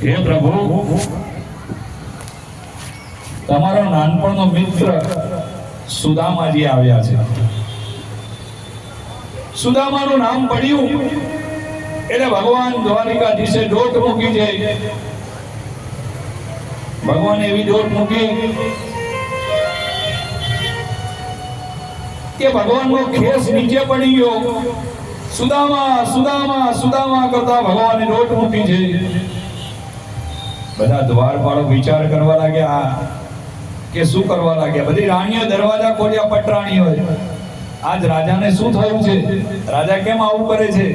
હે પ્રભુ, તમારો નાનપણનો મિત્ર સુદામાજી આવ્યા છે. સુદામાનું નામ પડ્યું એટલે ભગવાન દ્વારિકાધીશે દોટ મૂકી છે. ભગવાને એવી દોટ મૂકી કે ભગવાનનો ખેસ નીચે પડી ગયો. સુદામા સુદામા સુદામા કરતા ભગવાને દોટ મૂકી છે. બધા દ્વારપાળો વિચાર કરવા લાગ્યા કે શું કરવા લાગ્યા. બધી રાણીઓ દરવાજા ખોલ્યા, પટરાણી હોય. આજ રાજાને શું થયું છે? રાજા કેમ આવું કરે છે?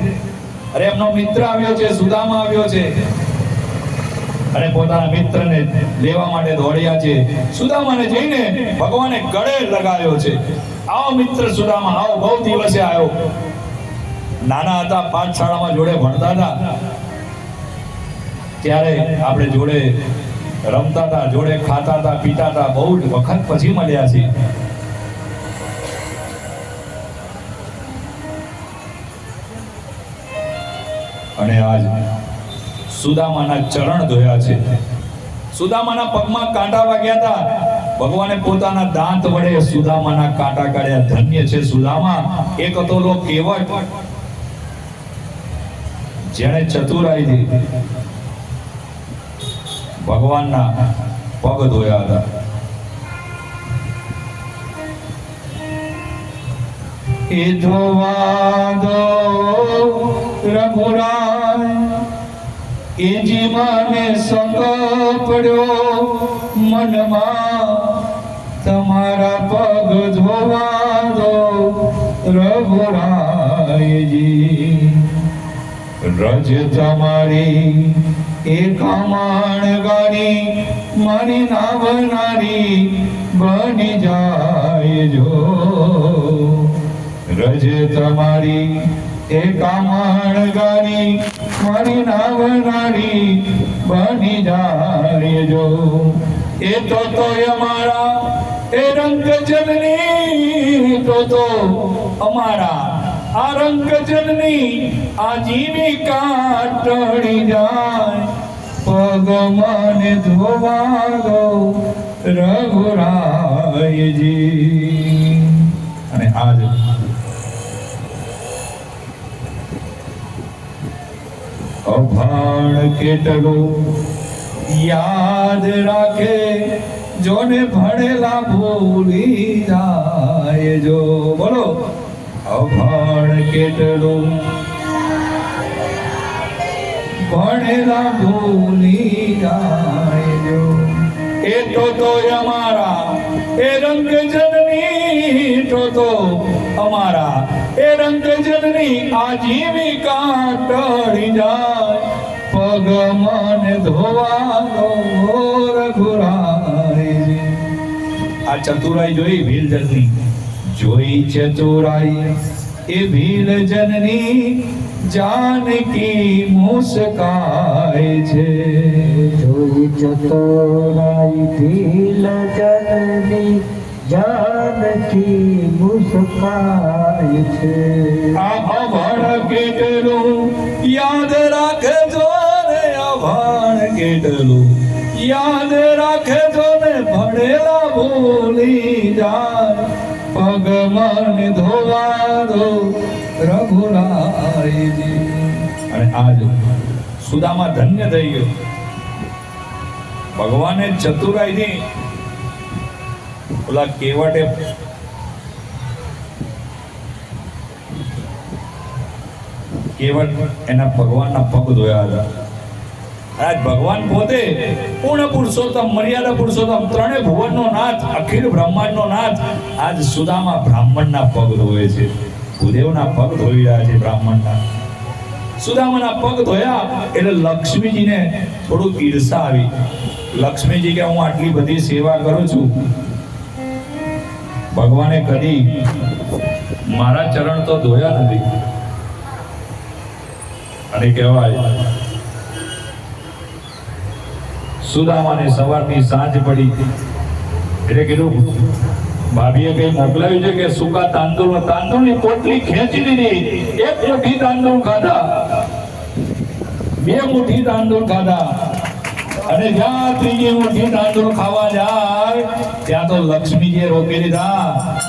અરે એમનો મિત્ર આવ્યો છે, સુદામા આવ્યો છે અને પોતાના મિત્રને લેવા માટે દોડ્યા છે. સુદામાને જઈને ભગવાને ગળે લગાવ્યો છે. આવો મિત્ર સુદામા, આવો. બહુ દિવસે આવ્યો. નાના હતા, પાઠશાળામાં જોડે ભણતા હતા, ત્યારે આપણે જોડે રમતા હતા, જોડે ખાતા હતા, પીતા હતા. બહુ વખત પછી મળ્યા છે. અને આજ સુદામાના ચરણ ધોયા છે. સુદામાના પગમાં કાંટા વાગ્યા હતા. ભગવાને પોતાના દાંત વડે સુદામાના કાંટા કાઢ્યા. ધન્ય છે સુદામા. એક હતો લો કેવટ, જેણે ચતુરાઈથી ભગવાનના પગ ધોયા હતા. એ ધોવા દો રઘુરાય, એ જીવાને સંગ પડ્યો મનમાં, તમારા પગ ધોવા દો રઘુરાયજી. રજ તમારી એ કામણ ગાડી, મારી નાવનારી બની જાય જો. રજ તમારી એ કામણ ગાડી, મારી નાવનારી બની જાય જો. એ તો અમારા એ રંગ જનની, તો અમારા આ રંગ જનની આજીવિકા ટળી જાય. પગ મને ધોવા દો રઘુરાયજી. અને આજ અભાણ કેટલું યાદ રાખે, જોને ભણેલા ભૂલી જાય જો. બોલો, અભાણ કેટલું ભણેલા ભૂલી જાય જો. એ તો અમારા એ રંગ જનની, તો અમારા એ રંગ જનની આજીવિકા ટળી જાય. પગ મને ધોવા દો રઘુરાયજી. આ ચતુરાઈ જોઈ ભીલ જનની, જોઈ ચતુરાઈ એ ભીલ જનની, જાનકી મુસ્કાય છે. જોઈ ચતુરાઈ ભીલ જનની, જાનકી મુસ્કાય છે. આ અભણ કેટલું યાદ રાખજો ને, અભણ કેટલું યાદ રાખજો ને, ભણેલા ભૂલી જાય. પગ મને ધોવા દો રઘુરાયજી. અને આજ સુદામા ધન્ય થઈ ગયો. ભગવાને ચતુરાઈથી ઓલા કેવટે એના ભગવાનના પગ ધોયા હતા. આજ ભગવાન પોતે પૂર્ણ પુરુષોત્તમ, મર્યાદા પુરુષોત્તમ, ત્રણે ભુવનનો નાથ, અખિલ બ્રહ્માંડનો નાથ, આજ સુદામા બ્રાહ્મણના પગ ધોવે છે. ભૂદેવના પગ ધોઈ રહ્યા છે બ્રાહ્મણના. સુદામાના પગ ધોયા એટલે લક્ષ્મીજીને થોડું ઈર્ષા આવી. લક્ષ્મીજી કે હું આટલી બધી સેવા કરું છું, ભગવાને કદી મારા ચરણ તો ધોયા નથી. અને કહેવાય સુદામાને સવારની સાંજ પડી એટલે કીધું ભાભીએ કઈ મોકલાવ્યું છે કે સૂકા તાંદૂળની પોટલી ખેંચી દીધી. એક મુઠ્ઠી તાંદૂળ ખાધા, બે મુઠ્ઠી તાંદૂળ ખાધા અને જ્યાં ત્રીજી મુઠ્ઠી તાંદૂળ ખાવા જાય ત્યાં તો લક્ષ્મીજીએ રોકી લીધા.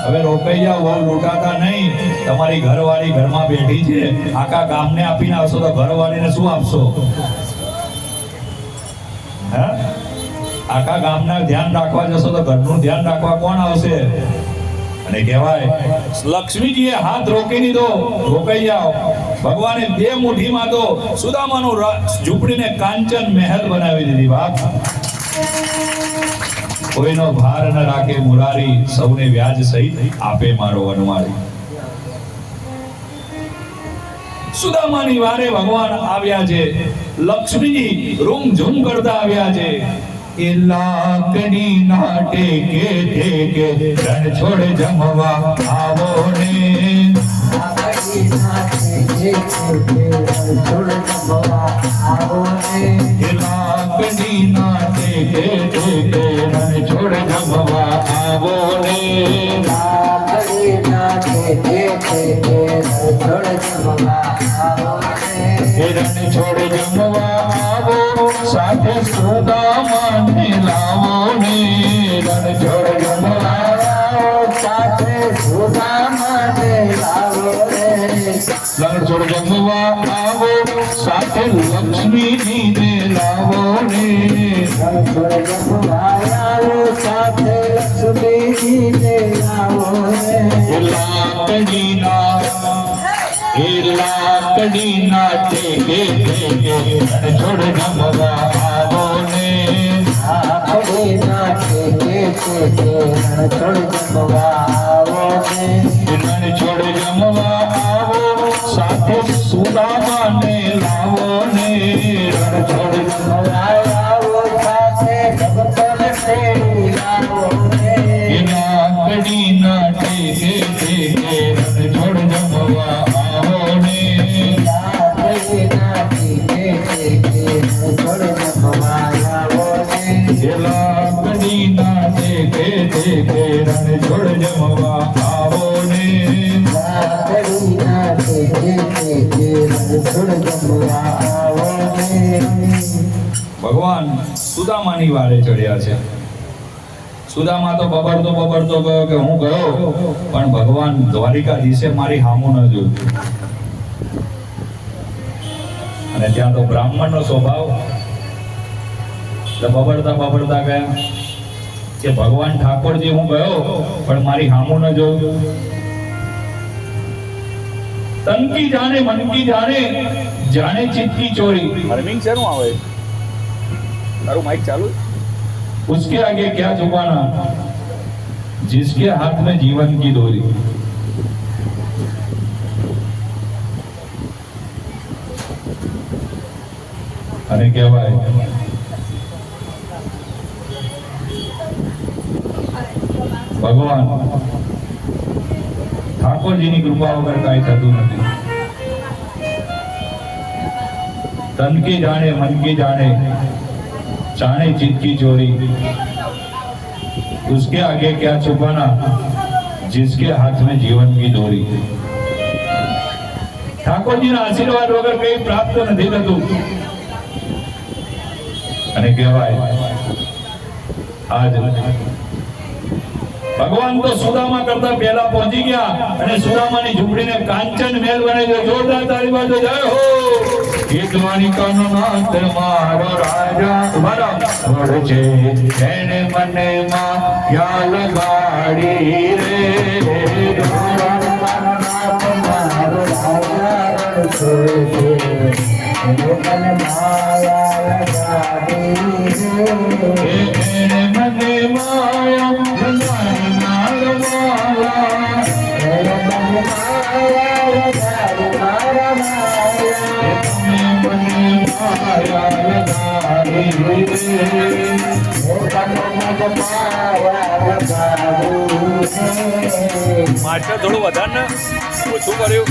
હવે રોકાઈ જાઓ, બહુ લૂંટાતા નહીં. તમારી ઘરવાળી ઘરમાં બેઠી છે, આખા ગામને આપીને આવશો તો ઘરવાળીને શું આપશો? હે? આખા ગામના ધ્યાન રાખવા જશો તો ઘરનું ધ્યાન રાખવા કોણ આવશે? અને કહેવાય લક્ષ્મીજીએ હાથ રોકી દીધો, રોકાઈ જાઓ. ભગવાને બે મુઠ્ઠીમાં તો સુદામાનું ઝૂંપડીને કાંચન મહેલ બનાવી દીધી. બાપ, કોઈનો ભાર ન રાખે મુરારી, સૌને વ્યાજ સહિત આપે મારો વનમાળી. સુદામાની વારે ભગવાન આવ્યા છે, લક્ષ્મીજી રૂમ ઝૂમ કરતા આવ્યા છે. એ લાકડી ના ટેકે ટેકે રણ છોડ જમવા આવો ને. લાકડી ના ટેકે ટેકે રણ છોડ જમવા આવો ને. એ લાકડી ના ટેકે ટેકે રણ છોડ જમવા આવો ને. લાકડી ના ટેકે ટેકે રણ છોડ જમવા આવો ને. રણ છોડ જમવા આવો, સાથે સુદામાને લાવો ને. રણ છોડ જમવા આવો, સાથે સુદામાને લાવો ને. રણ છોડ જમવા આવો, સાથે લક્ષ્મીજીને લાવો ને. રણ છોડ જમવા આવો, સાથે લક્ષ્મીજીને લાવો ને. લાકડીના ટેકે ટેકે રણ છોડ જમવા આવો ને. લાકડીના ટેકે ટેકે રણ છોડ જમવા આવો ને. રણ છોડ જમવા આવો, સાથે સુદામાને લાવો ને. રણ છોડ જમવા આવો, સાથે ભક્તોને લાવો ને. લાકડીના ટેકે ટેકે રણ છોડ જમવા આવો ને. લાકડીના ટેકે ટેકે રણ છોડ જમવા આવો ને. લાકડીના ટેકે ટેકે રણ છોડ જમવા આવો ને. લાકડીના ટેકે ટેકે રણ છોડ જમવા આવો ને. ભગવાન સુદામાની વારે ચડ્યા છે. સુદામા તો બબડતો ગયો કે હું ગયો, પણ ભગવાન દ્વારિકાધીશે મારી હામું ન જોયું. અને ત્યાં તો બ્રાહ્મણનો સ્વભાવ, બબડતા ગયા કે ભગવાન ઠાકોરજી હું ગયો, પણ મારી હામું ન જોયું. તનકી જાણે મનકી જાણે, જાણે ચિત્તી ચોરી. હર્મિંગ શેનું આવે? તારું માઈક ચાલુ? उसके आगे क्या छुपाना, जिसके हाथ में जीवन की डोरी. અને કહેવાય ભગવાન ઠાકોરજીની કૃપા વગર કાંઈ થતું નથી. તન કી જાણે મન કી જાણે, जाने चित की चोरी. उसके आगे क्या छुपाना, जिसके हाथ में जीवन की डोरी. ઠાકોરજીના આશીર્વાદ વગર કંઈ પ્રાપ્ત નથી થતું. અને કહેવાય આજ ભગવાન તો સુદામા કરતા પહેલા પહોંચી ગયા અને સુદામાની ઝૂંપડીને કાંચન મહેલ બનાવ્યો. જોરદાર તાળી બાજુ જય હો. એ દ્વારિકાનો નાથ મારો રાજા મારા વડ છે, એને મને માં ખ્યાલ ગાડી રે. દ્વારિકાનો નાથ મારો રાજા વડ છે, એને મને માયા લગાડી રે. એને મને માયા લગાડી મારા માયા. એને મને માયા લગાડી મારા માયા. માસ્ટર થોડું વધારે ને ઓછું કર્યું.